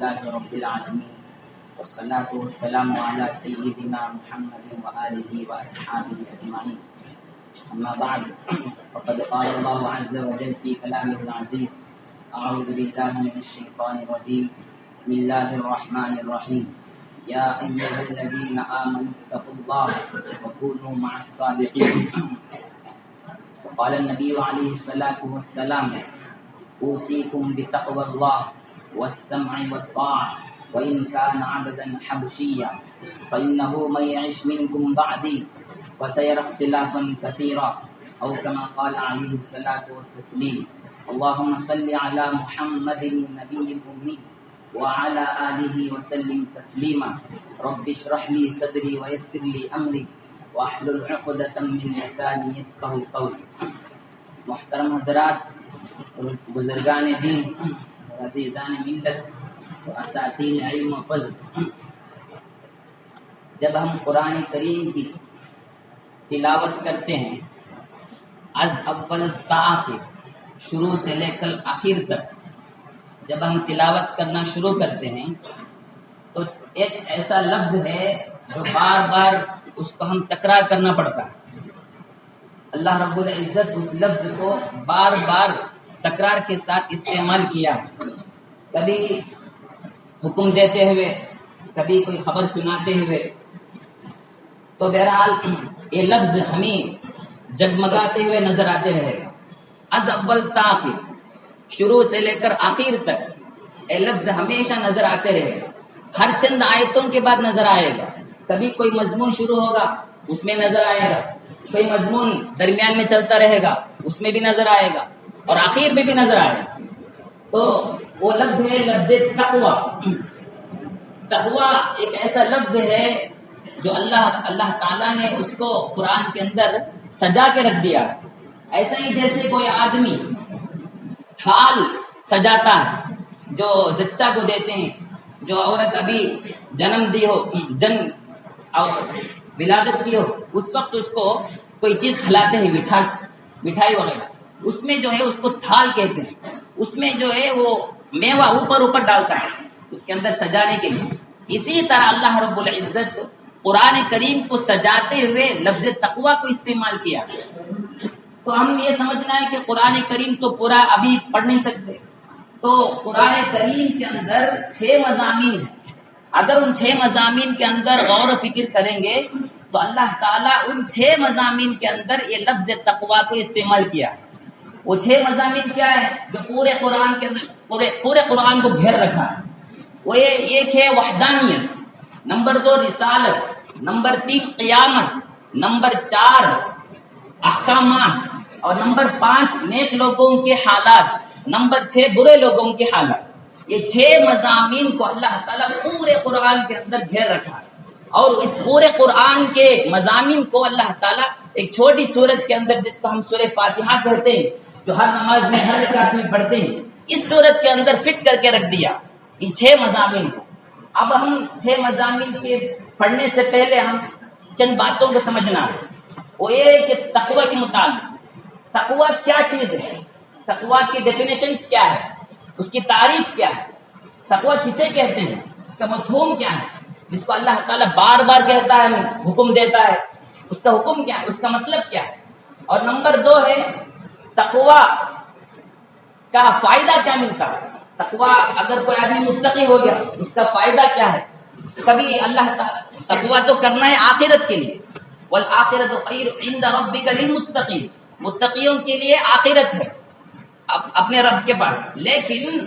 لله رب العالمين والصلاة والسلام على سيدنا محمد وآله وأصحابه أجمعين. أما بعد فقد قال الله عز وجل في كلامه العزيز: أعوذ بالله من الشيطان الرجيم. بسم الله الرحمن الرحيم. يا أيها الذين آمنوا اتقوا الله وكونوا مع الصادقين. وقال النبي عليه الصلاة والسلام: أوصيكم بتقوى الله والسمع والطاعة وإن كان عبدا حبشيا فإنه من يعش منكم بعدي فسيرى اختلافا كثيرا أو كما قال عليه الصلاة والتسليم. اللهم صل على محمد النبي الأمي وعلى آله وسلم تسليما. رب اشرح لي صدري ويسر لي أمري واحلل عقدة من لساني يفقهوا قولي. محترم حضرات، بزرگان دین، عزیزان ملت و اساتین علم و فضل، جب ہم قرآن کریم کی تلاوت کرتے ہیں از اول تا کے شروع سے لے کر آخر تک، جب ہم تلاوت کرنا شروع کرتے ہیں تو ایک ایسا لفظ ہے جو بار بار اس کو ہم تکرار کرنا پڑتا ہے. اللہ رب العزت اس لفظ کو بار بار تکرار کے ساتھ استعمال کیا، کبھی حکم دیتے ہوئے، کبھی کوئی خبر سناتے ہوئے. تو بہرحال یہ لفظ ہمیں جگمگاتے ہوئے نظر آتے رہے گا. از اول تاخیر، شروع سے لے کر آخر تک یہ لفظ ہمیشہ نظر آتے رہے گا. ہر چند آیتوں کے بعد نظر آئے گا. کبھی کوئی مضمون شروع ہوگا اس میں نظر آئے گا، کوئی مضمون درمیان میں چلتا رہے گا اس میں بھی نظر آئے گا، اور آخر میں بھی نظر آئے گا. تو وہ لفظ ہے لفظ تقوی. تقوی ایک ایسا لفظ ہے جو اللہ تعالیٰ نے اس کو قرآن کے اندر سجا کے رکھ دیا. ایسا ہی جیسے کوئی آدمی تھال سجاتا ہے جو زچہ کو دیتے ہیں، جو عورت ابھی جنم دی ہو، اور ولادت کی ہو، اس وقت اس کو کوئی چیز کھلاتے ہیں، مٹھائی وغیرہ. اس میں جو ہے اس کو تھال کہتے ہیں. اس میں جو ہے وہ میوہ اوپر ڈالتا ہے اس کے اندر سجانے کے لیے. اسی طرح اللہ رب العزت قرآن کریم کو سجاتے ہوئے لفظ تقوی کو استعمال کیا. تو ہم یہ سمجھنا ہے کہ قرآن کریم تو پورا ابھی پڑھ نہیں سکتے. تو قرآن کریم کے اندر 6 مضامین ہیں. اگر ان 6 مضامین کے اندر غور و فکر کریں گے تو اللہ تعالیٰ ان 6 مضامین کے اندر یہ لفظ تقوی کو استعمال کیا. وہ 6 مضامین کیا ہے جو پورے قرآن کے اندر پورے قرآن کو گھیر رکھا ہے؟ وہ ایک ہے وحدانیت، نمبر 2 رسالت، نمبر 3 قیامت، نمبر 4 احکامات، اور نمبر 5 نیک لوگوں کے حالات، نمبر 6 برے لوگوں کے حالات. یہ 6 مضامین کو اللہ تعالیٰ پورے قرآن کے اندر گھیر رکھا ہے. اور اس پورے قرآن کے مضامین کو اللہ تعالیٰ ایک چھوٹی سورت کے اندر، جس کو ہم سورہ فاتحہ کہتے ہیں، جو ہر نماز میں ہر رکعت میں پڑھتے ہیں، اس سورت کے اندر فٹ کر کے رکھ دیا ان 6 مضامین کو. اب ہم 6 مضامین کے پڑھنے سے پہلے ہم چند باتوں کو سمجھنا ہے. وہ یہ کہ تقوی کے مطابق تقوی کیا چیز ہے، تقوی کی ڈیفینیشنز کیا ہے، اس کی تعریف کیا ہے، تقوی کسے کہتے ہیں، اس کا مفہوم کیا ہے، جس کو اللہ تعالیٰ بار بار کہتا ہے، حکم دیتا ہے، اس کا حکم کیا ہے، اس کا مطلب کیا ہے. اور نمبر 2 ہے تقوی کا فائدہ کیا ملتا ہے. تقوی اگر کوئی آدمی متقی ہو گیا اس کا فائدہ کیا ہے. کبھی اللہ تعالیٰ تقوی تو کرنا ہے آخرت کے لیے، والآخرۃ خیر عند ربک للمتقین، متقیوں کے لیے آخرت ہے اپنے رب کے پاس. لیکن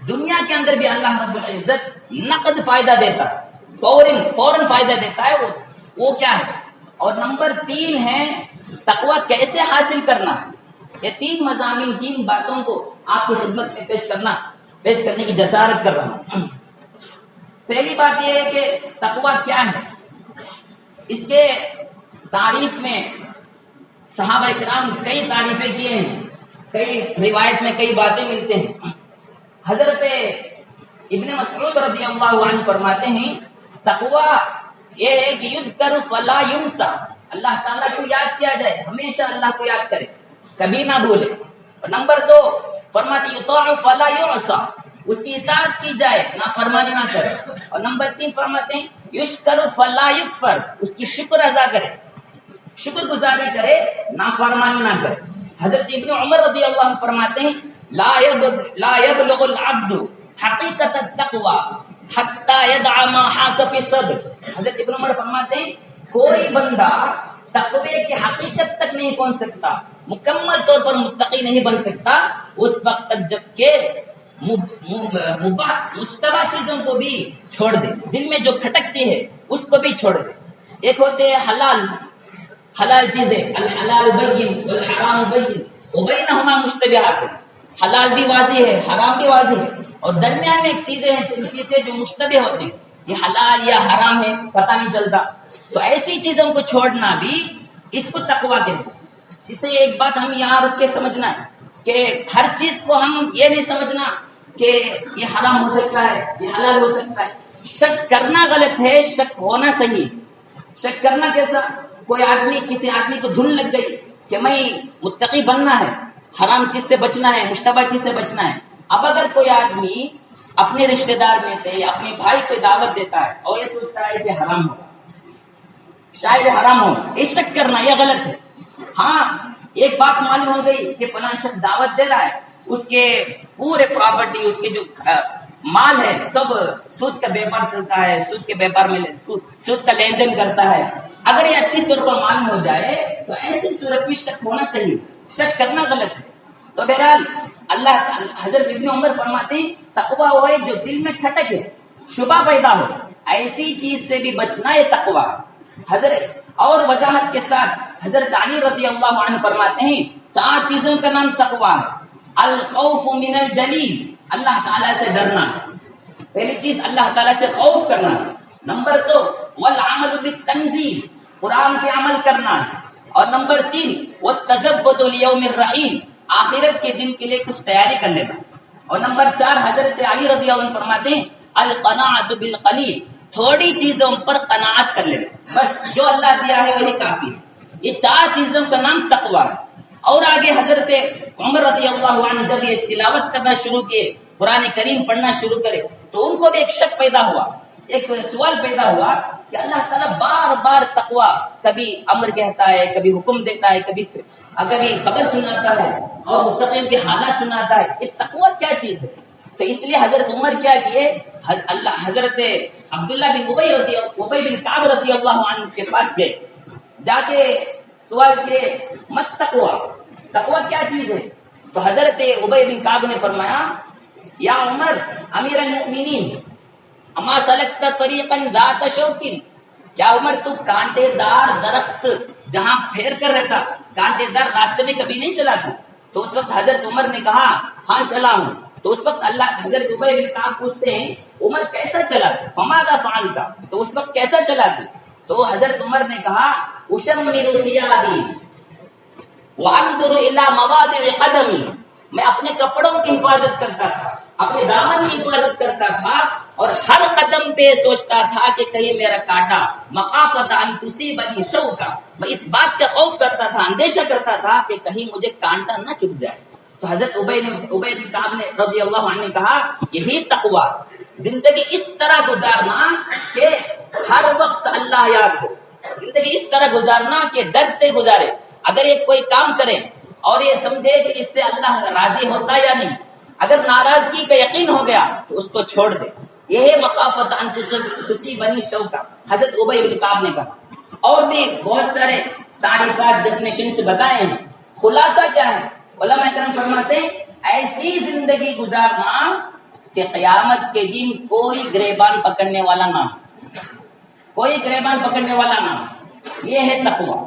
دنیا کے اندر بھی اللہ رب العزت نقد فائدہ دیتا ہے، فوراً فائدہ دیتا ہے. وہ کیا ہے. اور نمبر 3 ہے تقوی کیسے حاصل کرنا. یہ 3 مضامین، 3 باتوں کو آپ کی خدمت میں پیش کرنے کی جسارت کر رہا ہوں. پہلی بات یہ ہے کہ تقوی کیا ہے. اس کے تعریف میں صحابہ کرام کئی تعریفیں کیے ہیں، کئی روایت میں کئی باتیں ملتے ہیں. حضرت ابن مسعود رضی اللہ عنہ فرماتے ہیں تقوی یہ ہے کہ یذکر فلا ینسا، اللہ تعالیٰ کو یاد کیا جائے، ہمیشہ اللہ کو یاد کرے، کبھی نہ بھولے. اور نمبر 2 فرماتے یطاع فلا یعصى، اس کی اطاعت کی جائے، نافرمانی نہ کرے. اور نمبر 3 فرماتے ہیں یشکر فلا یکفر، اس کی شکر ادا کرے، شکر گزاری کرے، نافرمانی نہ کرے. حضرت ابن عمر رضی اللہ عنہ فرماتے ہیں لا يبلغ العبد حقیقت التقوی حتی يدع ما حاک فی صدر. حضرت ابن عمر فرماتے ہیں کوئی بندہ تقوی کی حقیقت تک نہیں پہنچ سکتا، مکمل طور پر متقی نہیں بن سکتا اس وقت تک جب کہ مشتبہ چیزوں کو بھی چھوڑ دے، دل میں جو کھٹکتی ہے اس کو بھی چھوڑ دے. ایک ہوتے ہیں حلال چیزیں، الحلال بین والحرام بین وبینہما مشتبہات. حلال بھی واضح ہے، حرام بھی واضح ہے، اور درمیان میں ایک چیزیں ہیں جو مشتبہ ہوتے ہیں، یہ حلال یا حرام ہے پتہ نہیں چلتا. تو ایسی چیزوں کو چھوڑنا بھی اس کو تقویٰ کہتے ہیں. اسے ایک بات ہم یہاں رکھ کے سمجھنا ہے کہ ہر چیز کو ہم یہ نہیں سمجھنا کہ یہ حرام ہو سکتا ہے، یہ حلال ہو سکتا ہے. شک کرنا غلط ہے، شک ہونا صحیح. شک کرنا کیسا؟ کوئی آدمی کسی آدمی کو دھن لگ گئی کہ میں متقی بننا ہے، حرام چیز سے بچنا ہے، مشتبہ چیز سے بچنا ہے. اب اگر کوئی آدمی اپنے رشتہ دار میں سے یا اپنے بھائی کو دعوت دیتا ہے اور یہ سوچتا ہے کہ حرام ہو، شاید حرام ہو، یہ شک کرنا یہ غلط ہے. ہاں ایک بات معلوم ہو گئی کہ فلاں شخص دعوت دے رہا ہے، اس کے پورے پراپرٹی، اس کے جو مال ہے سب سود کا بیپار چلتا ہے، سود کے بیپار میں سود کا لین دین کرتا ہے. اگر یہ اچھی طور پر معلوم ہو جائے تو ایسی صورت میں شک ہونا صحیح، شک کرنا غلط ہے. تو بہرحال اللہ حضرت ابن عمر فرماتے ہیں تقویٰ وہ ہے جو دل میں کھٹک ہے، شبہ پیدا ہو، ایسی چیز سے بھی بچنا یہ تقویٰ. حضرت اور وضاحت کے ساتھ حضرت علی رضی اللہ عنہ فرماتے ہیں 4 چیزوں کا نام تقویٰ ہے. الخوف من الجلیل، اللہ تعالیٰ سے ڈرنا، پہلی چیز اللہ تعالیٰ سے خوف کرنا. نمبر 2 والعمل بالتنزیل، قرآن پہ عمل کرنا. اور نمبر 3 والتزبد لیوم الرحیل، آخرت کے دن کے لیے کچھ تیاری کر لینا. اور نمبر 4 حضرت علی رضی اللہ عنہ فرماتے ہیں القناعۃ بالقلیل، تھوڑی چیزوں پر قناعت کر لینا، بس جو اللہ دیا ہے وہی کافی ہے. یہ 4 چیزوں کا نام تقویٰ ہے. اور آگے حضرت عمر رضی اللہ عنہ جب یہ تلاوت کرنا شروع کیے، قرآن کریم پڑھنا شروع کرے، تو ان کو بھی ایک شک پیدا ہوا، ایک سوال پیدا ہوا کہ اللہ تعالیٰ بار بار تقویٰ، کبھی امر کہتا ہے، کبھی حکم دیتا ہے، کبھی خبر سناتا ہے اور متقین کی حالات سناتا ہے، یہ تقویٰ کیا چیز ہے؟ تو اس لیے حضرت عمر کیا کیے، حضرت عبداللہ بن ابی بن کعب رضی اللہ عنہ کے پاس گئے، جا کے سوال کیے مت تقویٰ کیا چیز ہے؟ تو حضرت ابی بن کعب نے فرمایا یا عمر امیر المؤمنین اما سلکت طریقا ذات شوک، کیا عمر تو کانٹے دار درخت جہاں پھیر کر رہتا، کانٹے دار راستے میں کبھی نہیں چلا تھا؟ تو اس وقت حضرت عمر نے کہا ہاں چلا ہوں. تو اس وقت حضرت ابی بن کعب پوچھتے ہیں عمر کیسا چلا تھا؟ فماذا فعلت، تو اس وقت کیسا چلا تھا؟ تو حضرت عمر نے کہا اشمر ثیابی وانظر الی مواضع قدمی، میں اپنے کپڑوں کی حفاظت کرتا تھا، اپنے دامن کی حفاظت کرتا تھا، اور ہر قدم پہ سوچتا تھا کہ کہیں میرا کانٹا، مخافت ان تصیبنی شوکا، میں اس بات کا خوف کرتا تھا، اندیشہ کرتا تھا کہ کہیں مجھے کانٹا نہ چبھ جائے. تو حضرت ابی بن کعب نے رضی اللہ عنہ نے کہا یہی تقویٰ، زندگی اس طرح گزارنا کہ ہر وقت اللہ یاد ہو، زندگی اس طرح گزارنا کہ ڈرتے گزارے. اگر یہ کوئی کام کرے اور یہ سمجھے کہ اس سے اللہ راضی ہوتا یا نہیں، اگر ناراضگی کا یقین ہو گیا تو اس کو چھوڑ دے. یہ ہے مخافت ان تصیبنی شوکا، حضرت ابی بن کعب نے کہا. اور بھی بہت سارے تعریفات ڈیفینیشن سے بتائے ہیں. خلاصہ کیا ہے؟ علماء کرام فرماتے ہیں ایسی زندگی گزارنا کہ قیامت کے دن کوئی گریبان پکڑنے والا نہ ہو، کوئی گریبان پکڑنے والا نہ ہو. یہ ہے تقویٰ.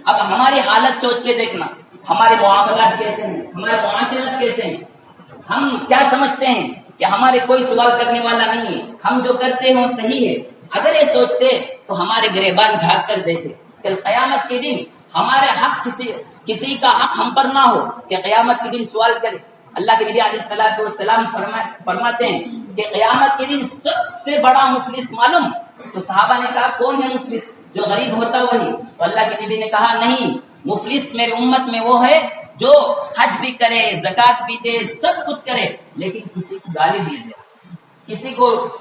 اب ہماری حالت سوچ کے دیکھنا، ہمارے معاملات کیسے ہیں، ہمارے معاشرت کیسے ہیں. ہم کیا سمجھتے ہیں کہ ہمارے کوئی سوال کرنے والا نہیں ہے، ہم جو کرتے ہیں وہ صحیح ہے. اگر یہ سوچتے تو ہمارے گریبان جھانک کر دیکھے کہ قیامت کے دن ہمارے حق کسی کا حق ہم پر نہ ہو کہ قیامت کے دن سوال کرے. اللہ کے نبی علیہ الصلوۃ والسلام فرماتے ہیں کہ قیامت کے دن سب سے بڑا مفلس معلوم؟ تو صحابہ نے کہا کون ہے مفلس؟ جو غریب ہوتا وہی. تو اللہ کے نبی نے کہا نہیں، مفلس میری امت میں وہ ہے جو حج بھی کرے زکات بھی دے سب کچھ کرے لیکن کسی کو گالی دی جائے،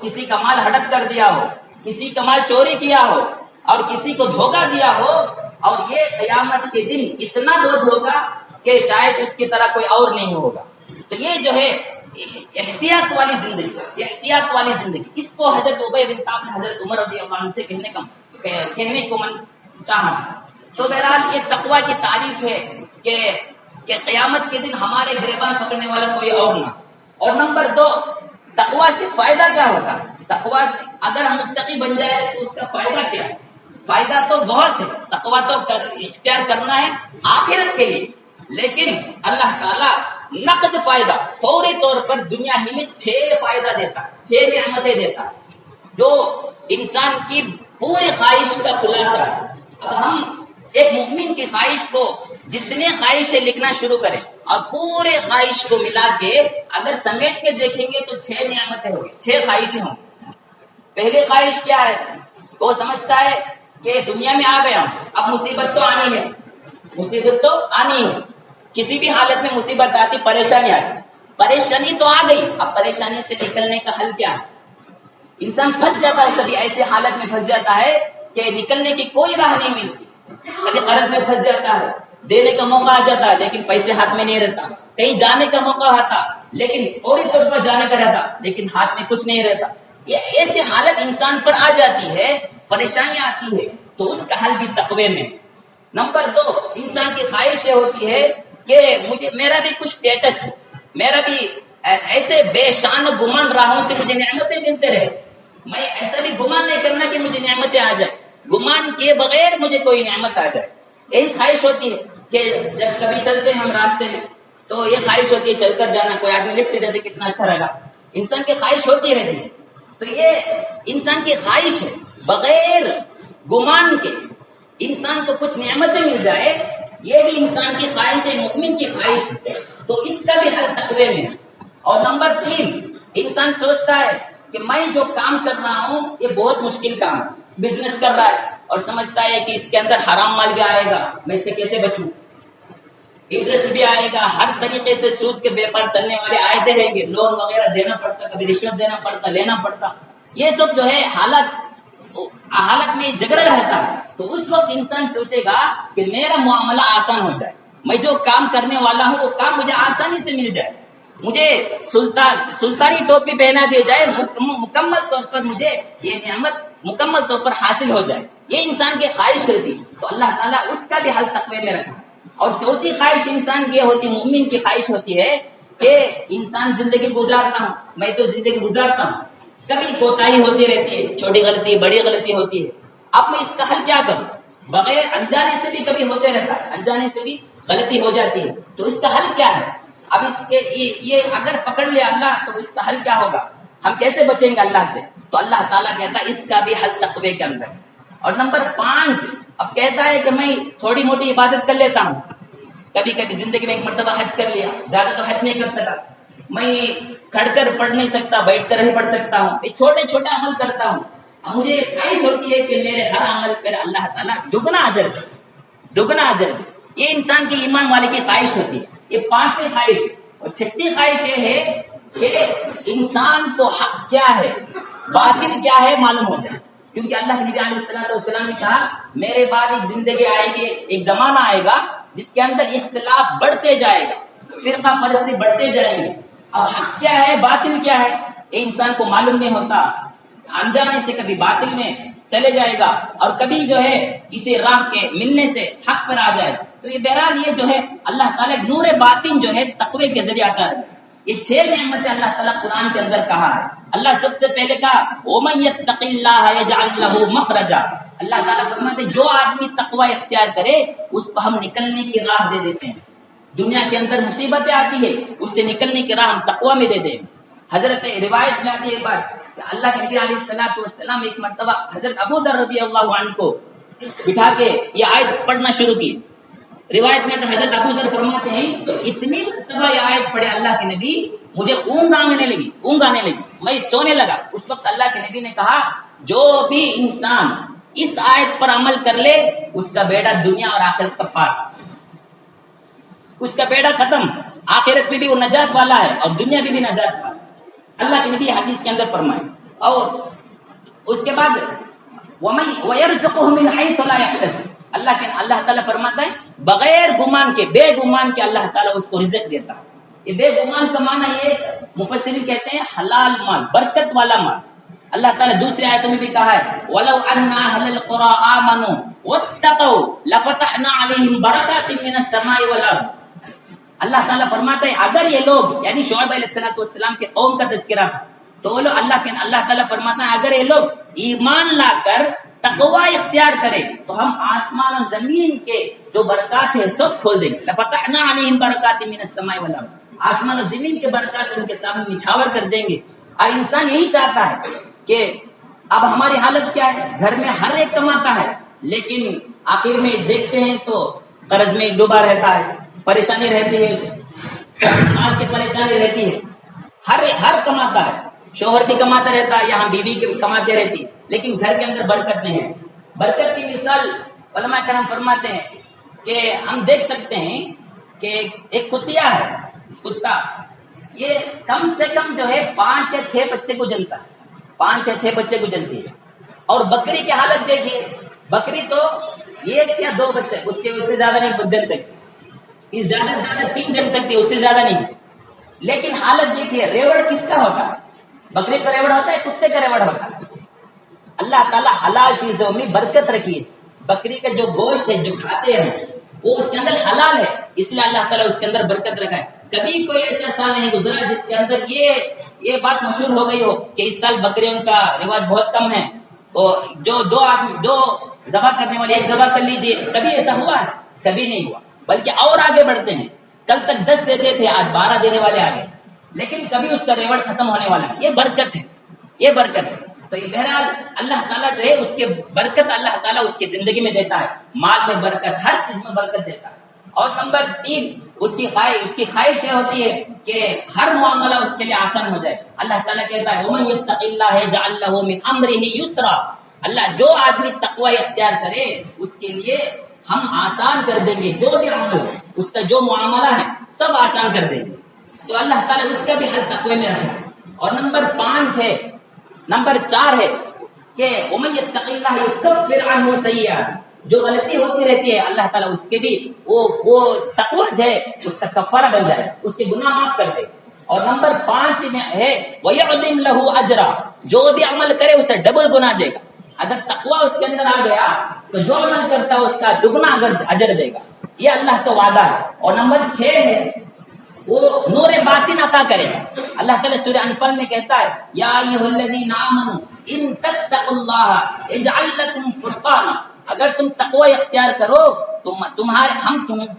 کسی کا مال ہڑپ کر دیا ہو، کسی کا مال چوری کیا ہو اور کسی کو دھوکہ دیا ہو، اور یہ قیامت کے دن اتنا بوجھ ہوگا کہ شاید اس کی طرح کوئی اور نہیں ہوگا۔ تو یہ جو ہے احتیاط والی زندگی، اس کو حضرت ابی بن کعب نے حضرت عمر رضی اللہ عنہ سے کہنے کو من چاہا۔ تو بہرحال یہ تقوی کی تعریف ہے کہ قیامت کے دن ہمارے گریبان پکڑنے والا کوئی اور نہ۔ اور نمبر 2، تقوی سے فائدہ کیا ہوتا ہے؟ تقوی سے اگر ہم متقی بن جائے تو اس کا فائدہ کیا ہے؟ فائدہ تو بہت ہے، تقوی تو اختیار کرنا ہے آخرت کے لیے، لیکن اللہ تعالیٰ نقد فائدہ فوری طور پر دنیا ہی میں 6 فائدہ دیتا ہے، 6 نعمتیں دیتا ہے جو انسان کی پوری خواہش کا خلاصہ ہے۔ اب ہم ایک مومن کی خواہش کو جتنے خواہشیں لکھنا شروع کریں اور پورے خواہش کو ملا کے اگر سمیٹ کے دیکھیں گے تو 6 نعمتیں ہوں گی، 6 خواہشیں ہوں گی۔ پہلی خواہش کیا ہے؟ وہ سمجھتا ہے کہ دنیا میں آ گیا ہوں، اب مصیبت تو آنی ہے، کسی بھی حالت میں مصیبت آتی، پریشانی آتی، پریشانی تو آ گئی، اب پریشانی سے نکلنے کا حل کیا ہے؟ انسان پھنس جاتا ہے، کبھی ایسے حالت میں پھنس جاتا ہے کہ نکلنے کی کوئی راہ نہیں ملتی، کبھی قرض میں پھنس جاتا ہے، دینے کا موقع آ جاتا ہے لیکن پیسے ہاتھ میں نہیں رہتا، کہیں جانے کا موقع آتا لیکن فوری طور پر جانے کا رہتا لیکن ہاتھ میں کچھ نہیں رہتا۔ یہ ایسی حالت انسان پر آ جاتی ہے، پریشانیاں آتی ہے، تو اس کا حل بھی تقوی میں۔ نمبر 2، انسان کی خواہش یہ ہوتی ہے کہ میرا بھی کچھ اسٹیٹس ہو، میرا بھی ایسے بے شان و گمان راہوں سے مجھے نعمتیں ملتے رہے، میں ایسا بھی گمان نہیں کرنا کہ مجھے نعمتیں آ جائیں، گمان کیے بغیر مجھے کوئی نعمت آ جائے۔ یہی خواہش ہوتی ہے کہ جب کبھی چلتے ہیں ہم راستے میں تو یہ خواہش ہوتی ہے چل کر جانا، کوئی آدمی لفٹ دے دے کتنا اچھا رہے گا، انسان کی خواہش ہوتی رہتی ہے۔ تو یہ انسان کی خواہش ہے، بغیر گمان کے انسان کو کچھ نعمتیں مل جائے، یہ بھی انسان کی خواہش ہے، مومن کی خواہش ہے، تو اس کا بھی حل تقوی میں ہے۔ اور نمبر 3، انسان سوچتا ہے کہ میں جو کام کر رہا ہوں یہ بہت مشکل کام ہے، بزنس کر رہا ہے اور سمجھتا ہے کہ اس کے اندر حرام مال بھی آئے گا، میں اس سے کیسے بچوں، انٹرسٹ بھی آئے گا، ہر طریقے سے سود کے بیپار چلنے والے آئے رہیں گے، لون وغیرہ دینا پڑتا، کبھی رشوت دینا پڑتا، لینا پڑتا، یہ سب جو ہے حالت میں جھگڑا رہتا ہے۔ تو اس وقت انسان سوچے گا کہ میرا معاملہ آسان ہو جائے، میں جو کام کرنے والا ہوں وہ کام مجھے آسانی سے مل جائے، مجھے سلطانی ٹوپی پہنا دی جائے، مکمل طور پر مجھے یہ نعمت مکمل طور پر حاصل ہو جائے، یہ انسان کی خواہش رہتی۔ تو اللہ تعالیٰ اس کا بھی حل تقوی میں رکھا۔ اور چوتھی خواہش انسان کی ہوتی، مومن کی خواہش ہوتی ہے کہ انسان زندگی گزارتا ہوں، میں تو زندگی گزارتا ہوں، کبھی کوتاہی ہوتی رہتی ہے، چھوٹی غلطی بڑی غلطی ہوتی ہے، اب میں اس کا حل کیا کروں؟ بغیر انجانے سے بھی کبھی ہوتے رہتا ہے، انجانے سے بھی غلطی ہو جاتی ہے، تو اس کا حل کیا ہے؟ اب اس کے یہ اگر پکڑ لیا اللہ تو اس کا حل کیا ہوگا؟ ہم کیسے بچیں گے اللہ سے؟ تو اللہ تعالیٰ کہتا ہے اس کا بھی حل تقوی کے اندر۔ اور نمبر 5، اب کہتا ہے کہ میں تھوڑی موٹی عبادت کر لیتا ہوں، کبھی کبھی زندگی میں ایک مرتبہ حج کر لیا، زیادہ تو حج نہیں کر سکا، میں کھڑ کر پڑھ نہیں سکتا، بیٹھ کر ہی پڑھ سکتا ہوں، میں چھوٹے چھوٹے عمل کرتا ہوں، اب مجھے خواہش ہوتی ہے کہ میرے ہر عمل پر اللہ تعالیٰ دگنا اجر دے۔ یہ انسان کی ایمان والے کی خواہش ہوتی ہے، یہ 5ویں خواہش۔ اور 6ٹھی خواہش یہ ہے کہ انسان کو حق کیا ہے باطل کیا ہے معلوم ہو جائے، کیونکہ اللہ کے نبی علیہ السلام نے کہا میرے بعد ایک زندگی آئے گی، ایک زمانہ آئے گا جس کے اندر اختلاف بڑھتے جائے گا، فرقہ پرستی بڑھتے جائیں گے، اب حق کیا ہے باطل کیا ہے یہ انسان کو معلوم نہیں ہوتا، انجانے سے کبھی باطل میں چلے جائے گا اور کبھی جو ہے اسی راہ کے ملنے سے حق پر آ جائے گا۔ تو یہ بہرحال یہ جو ہے اللہ تعالیٰ نور باطن جو ہے تقوی کے ذریعہ عطا ہے۔ یہ 6 نعمتیں اللہ تعالیٰ قرآن کے اندر کہا ہے۔ اللہ سب سے پہلے کہا وَمَن يَتَّقِ اللَّهَ يَجْعَلْ لَهُ مَخْرَجًا، اللہ تعالیٰ فرماتے جو آدمی تقوی اختیار کرے اس کو ہم نکلنے کی راہ دے دیتے ہیں، دنیا کے اندر مصیبتیں آتی ہے اس سے نکلنے کی راہ ہم تقوی میں دے دیں۔ حضرت روایت میں آتی ہے بات کہ اللہ کے نبی علیہ السلام ایک مرتبہ حضرت ابو ذر رضی اللہ عنہ کو بٹھا کے یہ آیت پڑھنا شروع کی۔ روایت میں تو حضرت ابو ذر فرماتے ہیں اتنی مرتبہ یہ آیت پڑھے اللہ کے نبی مجھے اونگ آنے لگی، میں سونے لگا۔ اس وقت اللہ کے نبی نے کہا جو بھی انسان اس آیت پر عمل کر لے اس کا بیڑا دنیا اور آخرت کا پار۔ اس کا بیڑا ختم، آخرت میں بھی وہ نجات والا ہے اور دنیا میں بھی نجات والا ہے۔ اللہ کے نبی حدیث کے اندر فرمائے، اور اس کے بعد وَيَرْزُقُهُ مِنْ حَيْثُ لَا يَحْتَسِبُ، اللہ تعالیٰ فرماتا ہے بغیر گمان کے، بے گمان کے اللہ تعالیٰ اس کو رزق دیتا ہے۔ یہ بے گمان کا معنی یہ مفسرین کہتے ہیں حلال مال، برکت والا مال۔ اللہ تعالیٰ دوسری آیتوں میں بھی کہا ہے وَلَوْ أَنَّ أَهْلَ الْقُرَىٰ آمَنُوا وَاتَّقَوْا لَفَتَحْنَا عَلَيْهِمْ بَرَكَاتٍ مِّنَ السَّمَاءِ وَالْأَرْضِ۔ اللہ تعالیٰ فرماتا ہے اگر یہ لوگ، یعنی شعیب علیہ السلام کے قوم کا تذکرہ تھا، تو وہ لوگ اللہ تعالیٰ فرماتا ہے اگر یہ لوگ ایمان لا کر تقوی اختیار کرے تو ہم آسمان اور زمین کے جو برکات ہے سب کھول دیں گے۔ لَفَتَحْنَا عَلَيْهِمْ بَرَكَاتٍ مِّنَ السَّمَاءِ وَالْأَرْضِ، آسمان اور زمین کے برکات ان کے سامنے نچھاور کر دیں گے۔ اور انسان یہی چاہتا ہے کہ اب ہماری حالت کیا ہے، گھر میں ہر ایک کماتا ہے لیکن آخر میں دیکھتے ہیں تو قرض میں ڈوبا رہتا ہے، پریشانی رہتی ہے، مال کی پریشانی رہتی ہے۔ ہر کماتا ہے، شوہر بھی کماتا رہتا ہے، یہاں بیوی بھی کماتے رہتی ہے، لیکن گھر کے اندر برکت نہیں ہے۔ برکت کی مثال علماء کرام فرماتے ہیں کہ ہم دیکھ سکتے ہیں کہ ایک کتیا ہے، کتا یہ کم سے کم جو ہے 5 یا 6 بچے کو جنتا ہے، 5 یا 6 بچے کو جنتی ہے۔ اور بکری کی حالت دیکھیے، بکری تو 1 یا 2 بچے، اس سے زیادہ نہیں جن سکتی، زیادہ سے زیادہ 3 جن سکتی ہے، اس سے زیادہ نہیں۔ لیکن حالت دیکھیے، ریوڑ کس کا ہوتا ہے؟ بکری کا ریوڑ ہوتا ہے، کتے کا ریوڑ ہوتا ہے۔ اللہ تعالیٰ حلال چیزوں میں برکت رکھی ہے۔ بکری کا جو گوشت ہے جو کھاتے ہیں وہ اس کے اندر حلال ہے، اس لیے اللہ تعالیٰ اس کے اندر برکت رکھا ہے۔ کبھی کوئی ایسا سال نہیں گزرا جس کے اندر یہ بات مشہور ہو گئی ہو کہ اس سال بکریوں کا رواج بہت کم ہے، تو جو دو ذبح کرنے والے ایک ذبح کر لیجیے، کبھی ایسا ہوا ہے؟ کبھی نہیں ہوا، بلکہ اور آگے بڑھتے ہیں۔ کل تک 10 دیتے تھے، آج 12 دینے والے آگے، لیکن کبھی اس کا ریوڑ ختم ہونے والا ہے۔ یہ برکت ہے، یہ برکت ہے۔ تو یہ بہرحال اللہ تعالیٰ جو ہے اس کے برکت اللہ تعالیٰ اس کی زندگی میں دیتا ہے، مال میں برکت، ہر چیز میں برکت دیتا ہے۔ اور نمبر 3 اس کی خواہش یہ ہوتی ہے کہ ہر معاملہ اس کے لیے آسان ہو جائے۔ اللہ تعالیٰ کہتا ہے وَمَن يَتَّقِ اللَّهَ يَجْعَل لَّهُ مِنْ أَمْرِهِ يُسْرًا، اللہ جو آدمی تقوی اختیار کرے اس کے لیے ہم آسان کر دیں گے، جو بھی عمل ہو اس کا جو معاملہ ہے سب آسان کر دیں گے۔ تو اللہ تعالیٰ اس کا بھی حل تقوی میں رکھے۔ اور نمبر 4 ہے کہ وَمَن يَتَّقِ اللَّهَ يُكَفِّرْ عَنْهُ سَيِّئَاتِهِ، جو غلطی ہوتی رہتی ہے اللہ تعالیٰ اس کے بھی وہ تقوی جو ہے اس کا کفارہ بن جائے، اس کے گناہ معاف کر دے۔ اور نمبر 5 میں ہے وَيَعْظِمْ لَهُ أَجْرًا، جو بھی عمل کرے اسے ڈبل گناہ دے گا۔ اگر تقوی اس کے اندر آ گیا تو جو عمل کرتا ہے اس کا دگنا اجر دے گا، یہ اللہ کا وعدہ ہے۔ اور نمبر 6 ہے وہ نور باطن عطا کرے گا۔ اللہ تعالیٰ سورہ انفال میں کہتا ہے یا ایھا الذین آمنوا ان تتقوا اللہ یجعل لکم فرقانا، اگر تم تقوی اختیار کرو ہم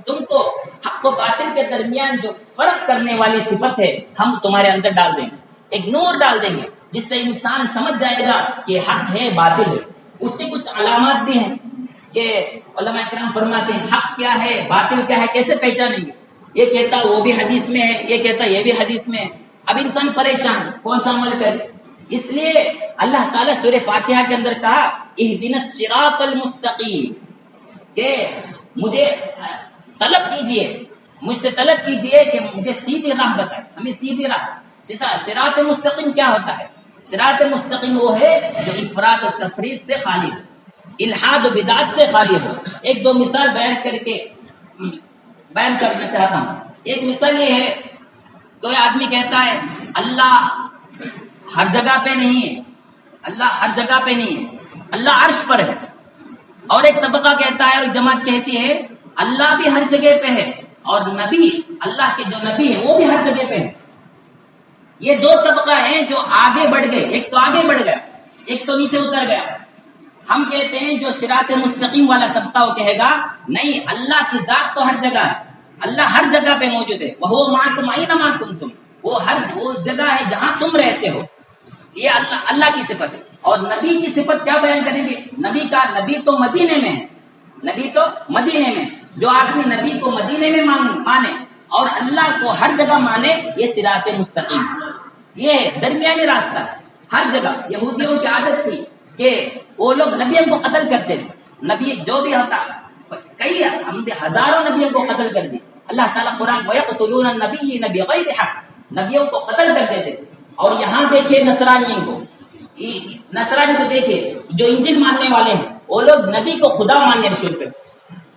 تم کو حق و باطل کے درمیان جو فرق کرنے والی صفت ہے ہم تمہارے اندر ڈال دیں گے، ایک نور ڈال دیں گے جس سے انسان سمجھ جائے گا کہ حق ہے باطل ہے۔ اس کی کچھ علامات بھی ہیں کہ علماء کرام فرماتے ہیں حق کیا ہے باطل کیا ہے کیسے پہچانیں گے؟ یہ کہتا وہ بھی حدیث میں ہے، یہ کہتا یہ بھی حدیث میں ہے۔ اب انسان پریشان کون سا عمل کرے؟ اس لیے اللہ تعالیٰ سورہ فاتحہ کے اندر کہا اہدنا الصراط المستقیم، کہ مجھے طلب کیجئے، مجھ سے طلب کیجئے کہ مجھے سیدھی راہ بتائے، ہمیں سیدھی راہ۔ صراط مستقیم کیا ہوتا ہے؟ صراط مستقیم وہ ہے جو افراط و تفریط سے خالی ہو، الحاد و بدعت سے خالی ہو۔ ایک دو مثال بیان کرنا چاہتا ہوں۔ ایک مثال یہ ہے، کوئی آدمی کہتا ہے اللہ ہر جگہ پہ نہیں ہے، اللہ ہر جگہ پہ نہیں ہے، اللہ عرش پر ہے۔ اور ایک طبقہ کہتا ہے اور ایک جماعت کہتی ہے اللہ بھی ہر جگہ پہ ہے اور نبی، اللہ کے جو نبی ہے وہ بھی ہر جگہ پہ ہے۔ یہ دو طبقہ ہیں جو آگے بڑھ گئے، ایک تو آگے بڑھ گیا، ایک تو نیچے اتر گیا۔ ہم کہتے ہیں جو صراط مستقیم والا طبقہ وہ کہے گا نہیں، اللہ کی ذات تو ہر جگہ ہے، اللہ ہر جگہ پہ موجود ہے، وَهُوَ مَعَكُمْ أَيْنَمَا كُنتُمْ، وہ جگہ ہے جہاں تم رہتے ہو۔ یہ اللہ کی صفت ہے۔ اور نبی کی صفت کیا بیان کریں گے؟ نبی تو مدینے میں ہے، نبی تو مدینے میں، جو آدمی نبی کو مدینے میں مانے اور اللہ کو ہر جگہ مانے یہ صراط مستقیم، یہ درمیانی راستہ ہے ہر جگہ۔ یہودیوں کی عادت تھی کہ وہ لوگ نبیوں کو قتل کرتے تھے، نبی جو بھی ہوتا، کئی ہم بھی ہزاروں نبیوں کو قتل کر دی، اللہ تعالیٰ قرآن وَيَقْتُلُونَ النَّبِيِّينَ بِغَيْرِ حَقٍّ، نبیوں کو قتل کر دیتے. اور یہاں دیکھیں نصرانی کو دیکھیں جو انجیل ماننے والے ہیں، وہ لوگ نبی کو خدا ماننے شروع کرتے.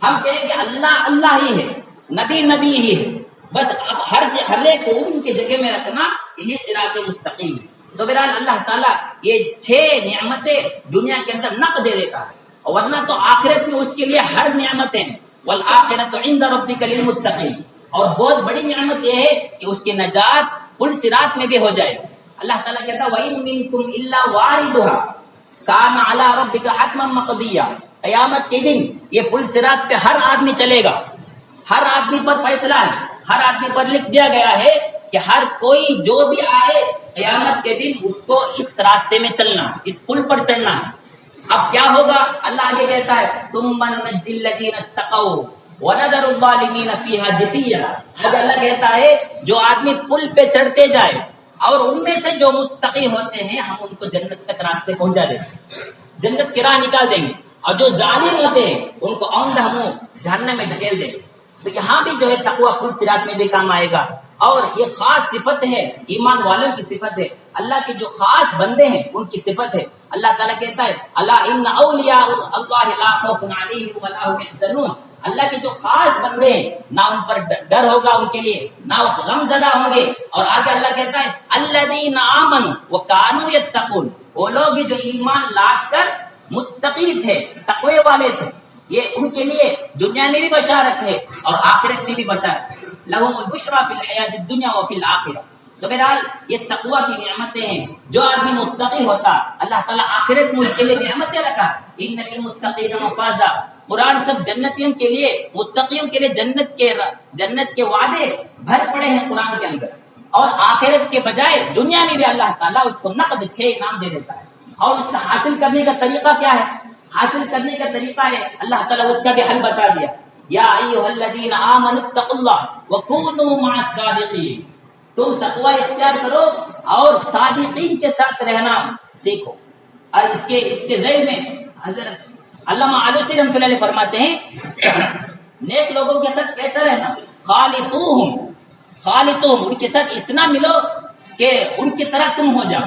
ہم کہیں کہ اللہ اللہ ہی ہے، نبی نبی ہی ہے، بس اب ہر ایک کو ان کی جگہ میں رکھنا یہی صراط مستقیم ہے. تو بہرحال اللہ تعالیٰ یہ 6 نعمتیں دنیا کے اندر نقد دے دیتا ہے، ورنہ تو آخرت میں اس کے لیے ہر نعمتیں ہیں. والآخرۃ عند ربک للمتقین، اور بہت بڑی نعمت یہ ہے کہ اس کی نجات پل صراط میں بھی ہو جائے. اللہ تعالیٰ کہتا ہے وَإِن مِّنكُمْ إِلَّا وَارِدُهَا كَانَ عَلَى رَبِّكَ حَتْمًا مَّقْضِيًّا. قیامت کے دن یہ پل صراط پہ ہر آدمی چلے گا، ہر آدمی پر فیصلہ ہے، ہر آدمی پر لکھ دیا گیا ہے کہ ہر کوئی جو بھی آئے قیامت کے دن اس کو اس راستے میں چلنا، اس پل پر چڑھنا ہے. اب کیا ہوگا؟ اللہ آگے کہتا ہے ثُمَّ نُنَجِّي الَّذِينَ اتَّقَوْا وَنَذَرُ الظَّالِمِينَ فِيهَا جِثِيًّا. آگے اللہ کہتا ہے جو آدمی پل پہ چڑھتے جائے اور ان میں سے جو متقی ہوتے ہیں ہم ان کو جنت تک راستے پہنچا دیں گے، جنت کی راہ نکال دیں گے، اور جو ظالم ہوتے ہیں ان کو اوندہ منہ جہنم میں ڈھکیل دیں گے. تو یہاں بھی جو ہے تقویٰ پل صراط میں بھی کام آئے گا. اور یہ خاص صفت ہے، ایمان والوں کی صفت ہے، اللہ کے جو خاص بندے ہیں ان کی صفت ہے. اللہ تعالیٰ کہتا ہے الا ان اولیاء اللہ لا خوف علیہم ولا هم يحزنون. اللہ کے جو خاص بندے ہیں نہ ان پر ڈر ہوگا ان کے لیے، نہ وہ غم زدہ ہوں گے. اور آگے اللہ کہتا ہے الذین آمنوا وکانوا یتقون، وہ لوگ جو ایمان لا کر متقی تھے، تقوی والے تھے، یہ ان کے لیے دنیا میں بھی بشارت ہے اور آخرت میں بھی بشارت ہے. لہم البشریٰ فی الحیاۃ الدنیا وفی الآخرہ. تو بہرحال یہ تقویٰ کی نعمتیں ہیں. جو آدمی متقی ہوتا اللہ تعالیٰ آخرت میں اس کے لیے نعمتیں رکھا. ان للمتقین مفازا، قرآن سب جنتیوں کے لیے، متقیوں کے لیے جنت کے وعدے بھر پڑے ہیں قرآن کے اندر. اور آخرت کے بجائے دنیا میں بھی اللہ تعالیٰ اس کو نقد 6 انعام دے دیتا ہے. اور اس کا حاصل کرنے کا طریقہ کیا ہے؟ حاصل کرنے کا طریقہ ہے اللہ تعالیٰ اس کا بھی حل بتا دیا. یا ایھا الذین آمنوا اتقوا اللہ وکونوا مع الصادقین. تم تقوی اختیار کرو اور صادقین کے ساتھ رہنا سیکھو. اور اس کے ذیل میں حضرت علامہ آلوسی رحمۃ اللہ علیہ فرماتے ہیں نیک لوگوں کے ساتھ کیسا رہنا؟ خالطوہم ان کے ساتھ اتنا ملو کہ ان کی طرح تم ہو جاؤ.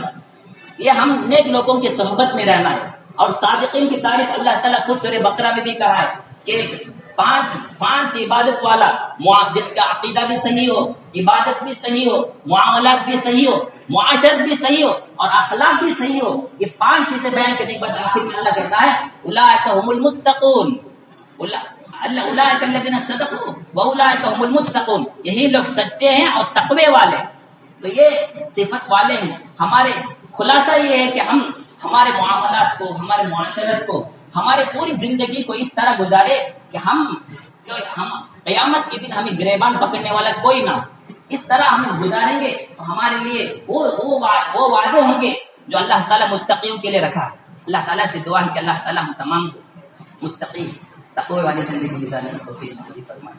یہ ہم نیک لوگوں کی صحبت میں رہنا ہے. اور صادقین کی تعریف اللہ تعالیٰ خود سورہ بقرہ میں بھی کہا ہے کہ 5 عبادت والا، جس کا عقیدہ بھی صحیح ہو، عبادت بھی صحیح ہو، معاملات بھی صحیح ہو، معاشرت بھی صحیح ہو اور اخلاق بھی صحیح ہو. یہ 5 چیزیں بیان کرنے کے بعد آخر میں اللہ کہتا ہے اولئک هم المتقون، اولئک الذین صدقوا واولئک هم المتقون. یہی لوگ سچے ہیں اور تقوی والے. تو یہ صفت والے ہیں. ہمارے خلاصہ یہ ہے کہ ہم ہمارے معاملات کو، ہمارے معاشرت کو، ہمارے پوری زندگی کو اس طرح گزارے کہ ہم قیامت کے دن ہمیں گریبان پکڑنے والا کوئی نہ. اس طرح ہم گزاریں گے تو ہمارے لیے وہ وعدے ہوں گے جو اللہ تعالیٰ متقیوں کے لیے رکھا ہے. اللہ تعالیٰ سے دعا ہے کہ اللہ تعالیٰ ہم تمام متقی تقوی والی زندگی گزارنے کی توفیق نصیب فرمائے.